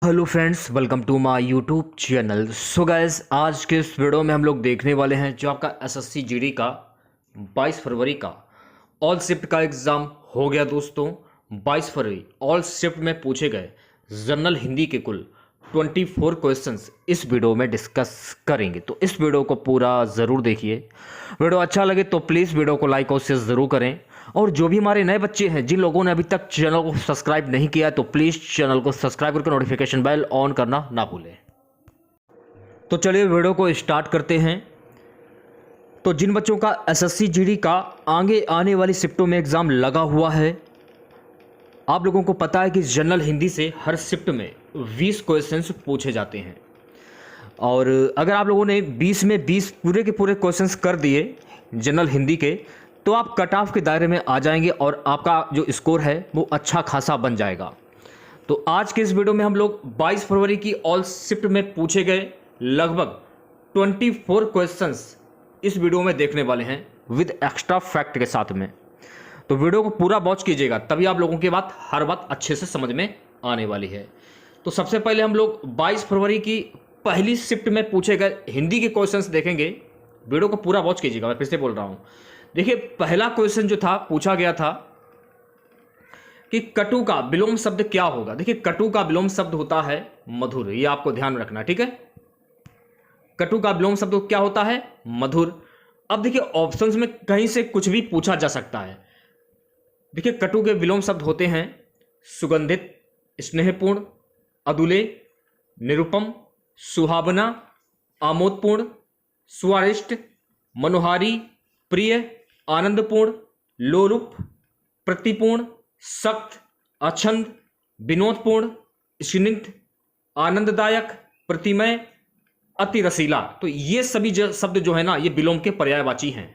Hello friends, welcome to my YouTube channel. So guys, आज के इस वीडियो में हम लोग देखने वाले हैं जो आपका एसएससी जीडी का 22 फरवरी का ऑल शिफ्ट का एग्ज़ाम हो गया दोस्तों। 22 फरवरी ऑल शिफ्ट में पूछे गए जनरल हिंदी के कुल 24 क्वेश्चंस इस वीडियो में डिस्कस करेंगे। तो इस वीडियो को पूरा ज़रूर देखिए। वीडियो अच्छा लगे तो प्लीज़ वीडियो को लाइक और शेयर ज़रूर करें। और जो भी हमारे नए बच्चे हैं, जिन लोगों ने अभी तक चैनल को सब्सक्राइब नहीं किया, तो प्लीज़ चैनल को सब्सक्राइब करके नोटिफिकेशन बेल ऑन करना ना भूलें। तो चलिए वीडियो को स्टार्ट करते हैं। तो जिन बच्चों का एसएससी जीडी का आगे आने वाली शिफ्टों में एग्ज़ाम लगा हुआ है, आप लोगों को पता है कि जनरल हिंदी से हर शिफ्ट में 20 क्वेश्चंस पूछे जाते हैं। और अगर आप लोगों ने 20 में 20 पूरे के पूरे क्वेश्चंस कर दिए जनरल हिंदी के, तो आप कट ऑफ के दायरे में आ जाएंगे और आपका जो स्कोर है वो अच्छा खासा बन जाएगा। तो आज के इस वीडियो में हम लोग 22 फरवरी की ऑल शिफ्ट में पूछे गए लगभग 24 क्वेश्चंस इस वीडियो में देखने वाले हैं विद एक्स्ट्रा फैक्ट के साथ में। तो वीडियो को पूरा वॉच कीजिएगा, तभी आप लोगों की हर बात अच्छे से समझ में आने वाली है। तो सबसे पहले हम लोग 22 फरवरी की पहली शिफ्ट में पूछे गए हिंदी के क्वेश्चंस देखेंगे। वीडियो को पूरा वॉच कीजिएगा, मैं फिर से बोल रहा हूं। देखिए, पहला क्वेश्चन जो था, पूछा गया था कि कटु का विलोम शब्द क्या होगा। देखिए, कटु का विलोम शब्द होता है मधुर, ये आपको ध्यान में रखना, ठीक है। कटु का विलोम शब्द क्या होता है? मधुर। अब देखिए, ऑप्शंस में कहीं से कुछ भी पूछा जा सकता है। देखिए, कटु के विलोम शब्द होते हैं सुगंधित, स्नेहपूर्ण, अधुले, निरुपम, सुहावना, आमोदपूर्ण, स्वादिष्ट, मनोहारी, प्रिय, आनंदपूर्ण, लोलुप, प्रतिपूर्ण, सख्त, अछंद, विनोदपूर्ण, स्निग्ध, आनंददायक, प्रतिमय, अति रसीला। तो ये सभी शब्द जो है ना, ये विलोम के पर्यायवाची हैं।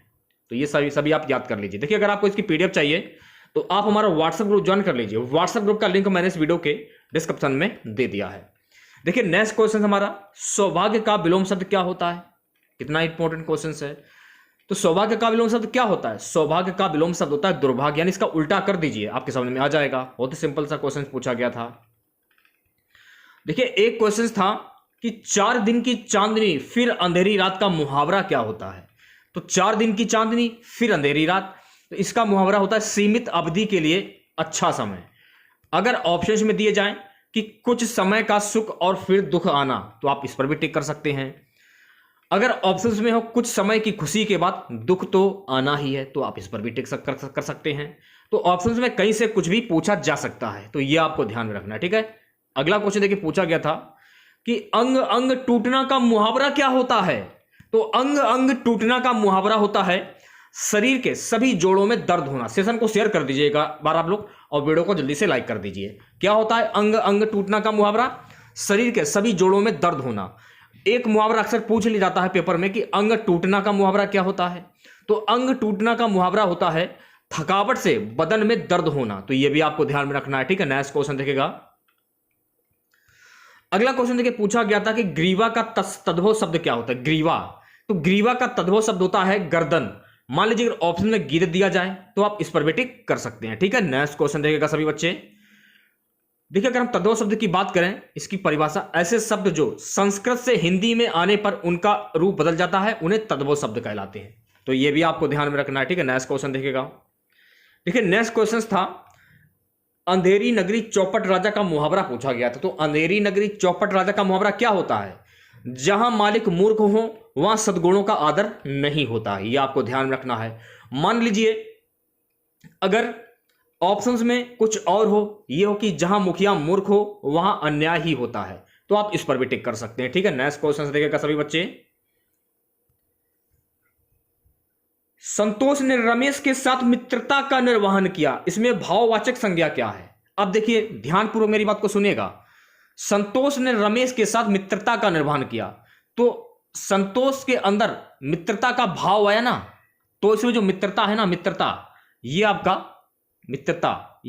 तो ये सभी आप याद कर लीजिए। देखिए, अगर आपको इसकी पीडीएफ चाहिए तो आप हमारा व्हाट्सएप ग्रुप ज्वाइन कर लीजिए। व्हाट्सएप ग्रुप का लिंक मैंने इस वीडियो के डिस्क्रिप्शन में दे दिया है। देखिए, नेक्स्ट क्वेश्चन हमारा, सौभाग्य का विलोम शब्द क्या होता है। कितना इंपॉर्टेंट क्वेश्चन है। तो सौभाग्य का विलोम शब्द क्या होता है? सौभाग्य का विलोम शब्द होता है दुर्भाग्य, यानी इसका उल्टा कर दीजिए, आपके समझ में आ जाएगा। बहुत ही सिंपल सा क्वेश्चन पूछा गया था। देखिए, एक क्वेश्चन था कि 4 दिन की चांदनी फिर अंधेरी रात का मुहावरा क्या होता है। तो 4 दिन की चांदनी फिर अंधेरी रात, तो इसका मुहावरा होता है सीमित अवधि के लिए अच्छा समय। अगर ऑप्शंस में दिए जाएं कि कुछ समय का सुख और फिर दुख आना, तो आप इस पर भी टिक कर सकते हैं। अगर ऑप्शंस में हो कुछ समय की खुशी के बाद दुख तो आना ही है, तो आप इस पर भी टिक कर सकते हैं। तो ऑप्शंस में कहीं से कुछ भी पूछा जा सकता है, तो ये आपको ध्यान में रखना है, ठीक है। अगला क्वेश्चन देखिए, पूछा गया था कि अंग अंग टूटना का मुहावरा क्या होता है। तो अंग अंग टूटना का मुहावरा होता है शरीर के सभी जोड़ों में दर्द होना। सेशन को शेयर कर दीजिएगा बार आप लोग, और वीडियो को जल्दी से लाइक कर दीजिए। क्या होता है अंग अंग टूटना का मुहावरा? शरीर के सभी जोड़ों में दर्द होना। एक मुहावरा अक्सर पूछ लिया जाता है पेपर में कि अंग टूटना का मुहावरा क्या होता है। तो अंग टूटना का मुहावरा होता है थकावट से बदन में दर्द होना। तो यह भी आपको ध्यान में रखना है, ठीक है। नेक्स्ट क्वेश्चन देखेगा। अगला क्वेश्चन देखिए, पूछा गया था कि ग्रीवा का तद्भव शब्द क्या होता है। ग्रीवा, तो ग्रीवा का तद्भव शब्द होता है गर्दन। मान लीजिए अगर ऑप्शन में गिर दिया जाए तो आप इस पर भी टिक कर सकते हैं, ठीक है। नेक्स्ट क्वेश्चन देखेगा सभी बच्चे। देखिए, अगर हम तद्भव शब्द की बात करें, इसकी परिभाषा, ऐसे शब्द जो संस्कृत से हिंदी में आने पर उनका रूप बदल जाता है, उन्हें तद्भव शब्द कहलाते हैं। तो यह भी आपको ध्यान में रखना है, ठीक है। नेक्स्ट क्वेश्चन देखेगा। देखिए, नेक्स्ट क्वेश्चन था अंधेरी नगरी चौपट राजा का मुहावरा पूछा गया था। तो अंधेरी नगरी चौपट राजा का मुहावरा क्या होता है? जहां मालिक मूर्ख हो वहां सद्गुणों का आदर नहीं होता है। यह आपको ध्यान में रखना है। मान लीजिए अगर ऑप्शंस में कुछ और हो, ये हो कि जहां मुखिया मूर्ख हो वहां अन्याय ही होता है, तो आप इस पर भी टिक कर सकते हैं, ठीक है। नेक्स्ट क्वेश्चन देखिएगा सभी बच्चे। संतोष ने रमेश के साथ मित्रता का निर्वहन किया, इसमें भाववाचक संज्ञा क्या है? अब देखिए, ध्यानपूर्वक मेरी बात को सुनिएगा। संतोष ने रमेश के साथ मित्रता का निर्वहन किया, तो संतोष के अंदर मित्रता का भाव आया ना, तो इसमें जो मित्रता है ना, मित्रता, ये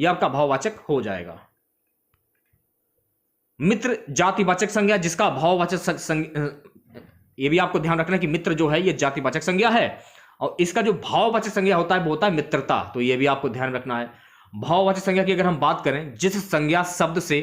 आपका भाववाचक हो जाएगा। मित्र जातिवाचक संज्ञा, जिसका भाववाचक संज्ञा, ये भी आपको ध्यान रखना कि मित्र जो है ये जातिवाचक संज्ञा है, और इसका जो भाववाचक संज्ञा होता है वो होता है मित्रता। तो ये भी आपको ध्यान रखना है। भाववाचक संज्ञा की अगर हम बात करें, जिस संज्ञा शब्द से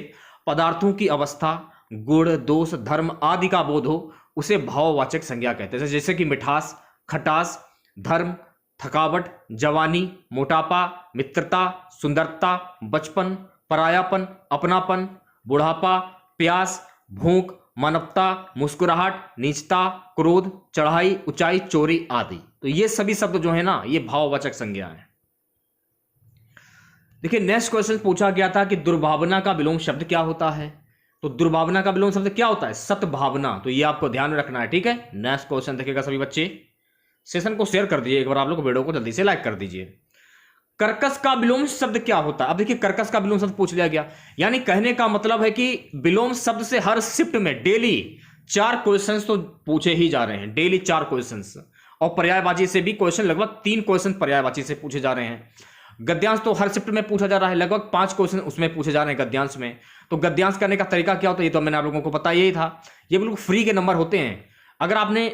पदार्थों की अवस्था, गुण, दोष, धर्म आदि का बोध हो, उसे भाववाचक संज्ञा कहते हैं। जैसे कि मिठास, खटास, धर्म, थकावट, जवानी, मोटापा, मित्रता, सुंदरता, बचपन, परायापन, अपनापन, बुढ़ापा, प्यास, भूख, मानवता, मुस्कुराहट, नीचता, क्रोध, चढ़ाई, ऊंचाई, चोरी आदि। तो ये सभी शब्द जो है ना, ये भाववाचक संज्ञा है। देखिए नेक्स्ट क्वेश्चन पूछा गया था कि दुर्भावना का विलोम शब्द क्या होता है। तो दुर्भावना का विलोम शब्द क्या होता है? सद्भावना। तो ये आपको ध्यान में रखना है, ठीक है। नेक्स्ट क्वेश्चन देखिएगा सभी बच्चे, सेशन को शेयर कर दीजिए एक बार, आप लोग वीडियो को जल्दी से लाइक कर दीजिए। कर्कश का विलोम शब्द क्या होता है? अब देखिए कर्कश का विलोम शब्द पूछ लिया गया, यानी कहने का मतलब है कि विलोम शब्द से हर शिफ्ट में डेली 4 क्वेश्चंस तो पूछे ही जा रहे हैं, डेली 4 क्वेश्चंस। और पर्यायवाची से भी क्वेश्चन, लगभग 3 क्वेश्चन पर्यायवाची से पूछे जा रहे हैं। गद्यांश तो हर शिफ्ट में पूछा जा रहा है, लगभग 5 क्वेश्चन उसमें पूछे जा रहे हैं गद्यांश में। तो गद्यांश करने का तरीका क्या होता है ये तो मैंने आप लोगों को पता यही था। ये बिल्कुल फ्री के नंबर होते हैं। अगर आपने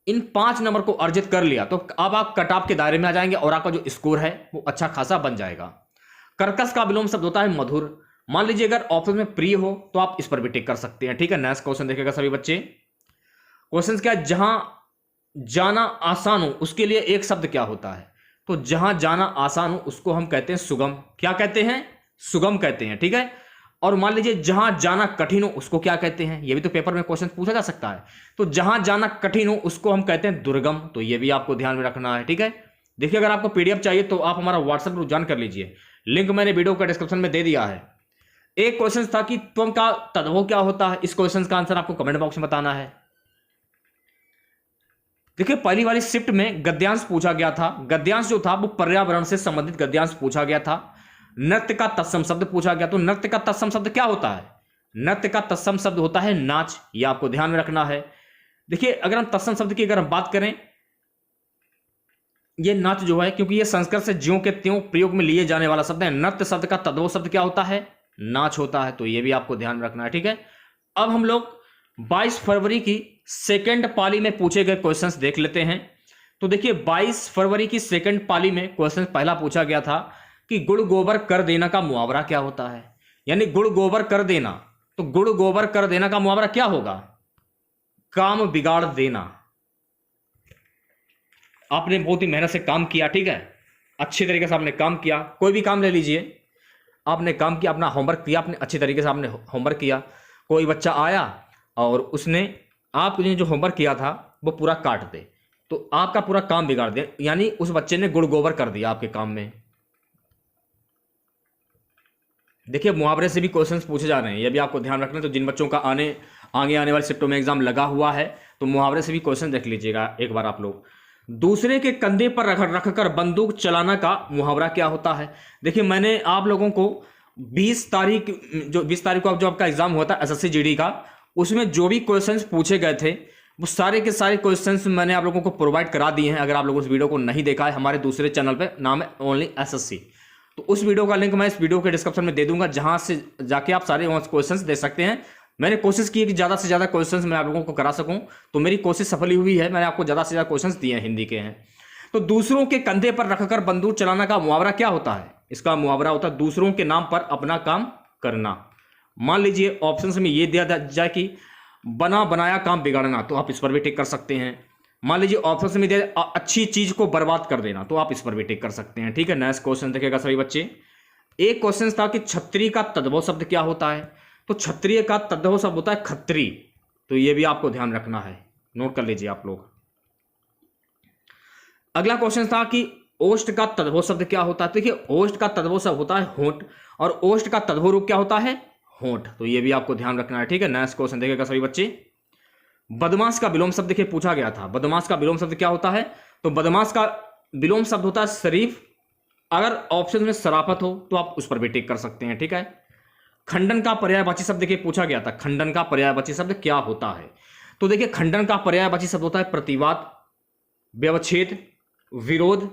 इन 5 नंबर को अर्जित कर लिया तो अब आप कट ऑफ के दायरे में आ जाएंगे और आपका जो स्कोर है वो अच्छा खासा बन जाएगा। कर्कश का विलोम शब्द होता है मधुर। मान लीजिए अगर ऑप्शन में प्रिय हो तो आप इस पर भी टिक कर सकते हैं, ठीक है। नेक्स्ट क्वेश्चन देखेगा सभी बच्चे। क्वेश्चन क्या है? जहां जाना आसान हो उसके लिए एक शब्द क्या होता है? तो जहां जाना आसान हो उसको हम कहते हैं सुगम। क्या कहते हैं? सुगम कहते हैं, ठीक है। और मान लीजिए जहां जाना कठिन हो उसको क्या कहते हैं? ये भी तो पेपर में क्वेश्चन पूछा जा सकता है। तो जहां जाना कठिन हो उसको हम कहते हैं दुर्गम। तो ये भी आपको ध्यान में रखना है, ठीक है। देखिए अगर आपको पीडीएफ चाहिए तो आप हमारा व्हाट्सएप ग्रुप ज्वाइन कर लीजिए, लिंक मैंने वीडियो का डिस्क्रिप्शन में दे दिया है। एक क्वेश्चन था कि त्वम का तद्भव क्या होता है। इस क्वेश्चन का आंसर आपको कमेंट बॉक्स में बताना है। देखिए पहली वाली शिफ्ट में गद्यांश पूछा गया था। गद्यांश जो था वो पर्यावरण से संबंधित गद्यांश पूछा गया था। नृत्य का तत्सम शब्द पूछा गया। तो नृत्य का तत्सम शब्द क्या होता है? नृत्य का तत्सम शब्द होता है नाच। ये आपको ध्यान में रखना है। देखिए अगर हम तत्सम शब्द की अगर हम बात करें, ये नाच जो है, क्योंकि ये संस्कृत से ज्यों के त्यों प्रयोग में लिए जाने वाला शब्द है। नृत्य शब्द का तद्भव शब्द क्या होता है? नाच होता है। तो ये भी आपको ध्यान रखना है, ठीक है। अब हम लोग 22 फरवरी की सेकंड पाली में पूछे गए क्वेश्चंस देख लेते हैं। तो देखिए 22 फरवरी की सेकंड पाली में क्वेश्चन पहला पूछा गया था कि गुड़ गोबर कर देना का मुहावरा क्या होता है। यानी गुड़ गोबर कर देना, तो गुड़ गोबर कर देना का मुहावरा क्या होगा? काम बिगाड़ देना। आपने बहुत ही मेहनत से काम किया, ठीक है, अच्छी तरीके से आपने काम किया, कोई भी काम ले लीजिए, आपने काम किया, अपना होमवर्क किया, आपने अच्छी तरीके से आपने होमवर्क किया। कोई बच्चा आया और उसने आपने जो होमवर्क किया था वो पूरा काट दे, तो आपका पूरा काम बिगाड़ दे, यानी उस बच्चे ने गुड़ गोबर कर दिया आपके काम में। देखिए मुहावरे से भी क्वेश्चंस पूछे जा रहे हैं, ये भी आपको ध्यान रखना है। तो जिन बच्चों का आगे आने वाले शिफ्टों में एग्जाम लगा हुआ है तो मुहावरे से भी क्वेश्चन देख लीजिएगा एक बार आप लोग। दूसरे के कंधे पर रखकर बंदूक चलाना का मुहावरा क्या होता है? देखिए मैंने आप लोगों को 20 तारीख को जो आपका एग्जाम हुआ था एसएससी जीडी का, उसमें जो भी क्वेश्चंस पूछे गए थे वो सारे के सारे क्वेश्चंस मैंने आप लोगों को प्रोवाइड करा दिए हैं। अगर आप लोगों उस वीडियो को नहीं देखा है, हमारे दूसरे चैनल पे नाम है ओनली एसएससी, तो उस वीडियो का लिंक मैं इस वीडियो के डिस्क्रिप्शन में दे दूंगा, जहां से जाके आप सारे क्वेश्चंस दे सकते हैं। मैंने कोशिश की है कि ज़्यादा से ज़्यादा क्वेश्चंस मैं आप लोगों को करा सकूं, तो मेरी कोशिश सफल हुई है। मैंने आपको ज़्यादा से ज़्यादा क्वेश्चंस दिए हैं, हिंदी के हैं। तो दूसरों के कंधे पर रखकर बंदूक चलाना का मुहावरा क्या होता है? इसका मुहावरा होता है दूसरों के नाम पर अपना काम करना। मान लीजिए ऑप्शन में ये दिया जाए कि बना बनाया काम बिगाड़ना, तो आप इस पर भी टिक कर सकते हैं। मान लीजिए ऑप्शन में दिया अच्छी चीज को बर्बाद कर देना, तो आप इस पर भी टिक कर सकते हैं, ठीक है। नेक्स्ट क्वेश्चन देखिएगा सभी बच्चे। एक क्वेश्चन था कि छत्री का तद्भव शब्द क्या होता है? तो क्षत्रिय का तद्भव शब्द होता है खत्री। तो ये भी आपको ध्यान रखना है, नोट कर लीजिए आप लोग। अगला क्वेश्चन था कि ओष्ठ का तद्भव शब्द क्या होता है? देखिए ओष्ठ का तद्भव शब्द होता है होंठ, और ओष्ठ का तद्भव रूप क्या होता है? होंठ। तो ये भी आपको ध्यान रखना है, ठीक है। नेक्स्ट क्वेश्चन देखिएगा सभी बच्चे। बदमाश का विलोम शब्द देखिए पूछा गया था। बदमाश का विलोम शब्द क्या होता है? तो बदमाश का विलोम शब्द होता है शरीफ। अगर ऑप्शन में शराफत हो तो आप उस पर भी टिक कर सकते हैं, ठीक है। खंडन का पर्यायवाची शब्द देखिए पूछा गया था। खंडन का पर्यायवाची शब्द क्या होता है? तो देखिए खंडन का पर्यायवाची शब्द होता है प्रतिवाद, व्यवच्छेद, विरोध,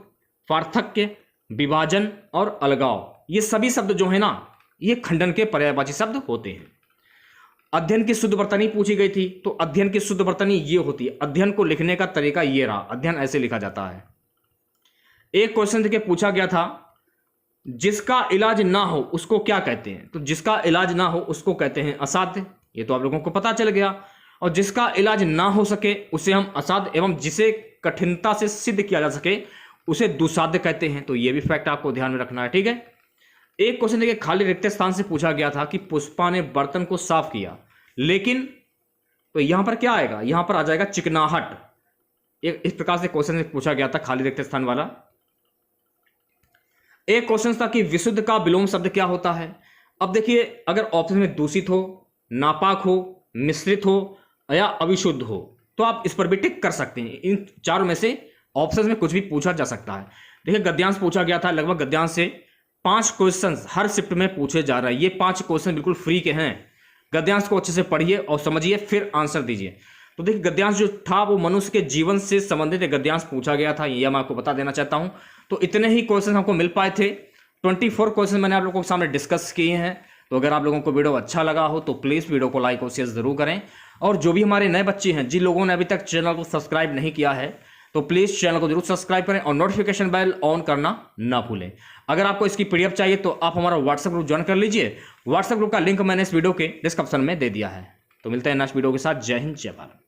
पार्थक्य, विभाजन और अलगाव। ये सभी शब्द जो है ना, ये खंडन के पर्यायवाची शब्द होते हैं। अध्ययन की शुद्ध वर्तनी पूछी गई थी। तो अध्ययन की शुद्ध वर्तनी ये होती है, अध्ययन को लिखने का तरीका ये रहा, अध्ययन ऐसे लिखा जाता है। एक क्वेश्चन देखिए पूछा गया था, जिसका इलाज ना हो उसको क्या कहते हैं? तो जिसका इलाज ना हो उसको कहते हैं असाध्य, ये तो आप लोगों को पता चल गया। और जिसका इलाज ना हो सके उसे हम असाध्य एवं जिसे कठिनता से सिद्ध किया जा सके उसे दुसाध्य कहते हैं। तो ये भी फैक्ट आपको ध्यान में रखना है, ठीक है। एक क्वेश्चन देखिए, खाली रिक्त स्थान से पूछा गया था कि पुष्पा ने बर्तन को साफ किया, लेकिन तो यहां पर क्या आएगा? यहां पर आ जाएगा चिकनाहट। एक इस प्रकार से क्वेश्चन पूछा गया था खाली रिक्त स्थान वाला। एक क्वेश्चन था कि विशुद्ध का विलोम शब्द क्या होता है? अब देखिए, अगर ऑप्शन में दूषित हो, नापाक हो, मिश्रित हो या अविशुद्ध हो तो आप इस पर भी टिक कर सकते हैं। इन चारों में से ऑप्शन में कुछ भी पूछा जा सकता है। देखिए, गद्यांश पूछा गया था, लगभग गद्यांश से 5 क्वेश्चन हर शिफ्ट में पूछे जा रहे हैं। ये 5 क्वेश्चन बिल्कुल फ्री के हैं। गद्यांश को अच्छे से पढ़िए और समझिए, फिर आंसर दीजिए। तो देखिए, गद्यांश जो था वो मनुष्य के जीवन से संबंधित गद्यांश पूछा गया था, ये मैं आपको बता देना चाहता हूं। तो इतने ही क्वेश्चन हमको मिल पाए थे। 24 क्वेश्चन मैंने आप लोगों के सामने डिस्कस किए हैं। तो अगर आप लोगों को वीडियो अच्छा लगा हो तो प्लीज़ वीडियो को लाइक और शेयर जरूर करें। और जो भी हमारे नए बच्चे हैं, जिन लोगों ने अभी तक चैनल को सब्सक्राइब नहीं किया है, तो प्लीज़ चैनल को जरूर सब्सक्राइब करें और नोटिफिकेशन बेल ऑन करना ना भूलें। अगर आपको इसकी पीडीएफ चाहिए तो आप हमारा व्हाट्सएप ग्रुप ज्वाइन कर लीजिए। व्हाट्सएप ग्रुप का लिंक मैंने इस वीडियो के डिस्क्रिप्शन में दे दिया है। तो मिलते हैं नेक्स्ट वीडियो के साथ। जय हिंद, जय भारत।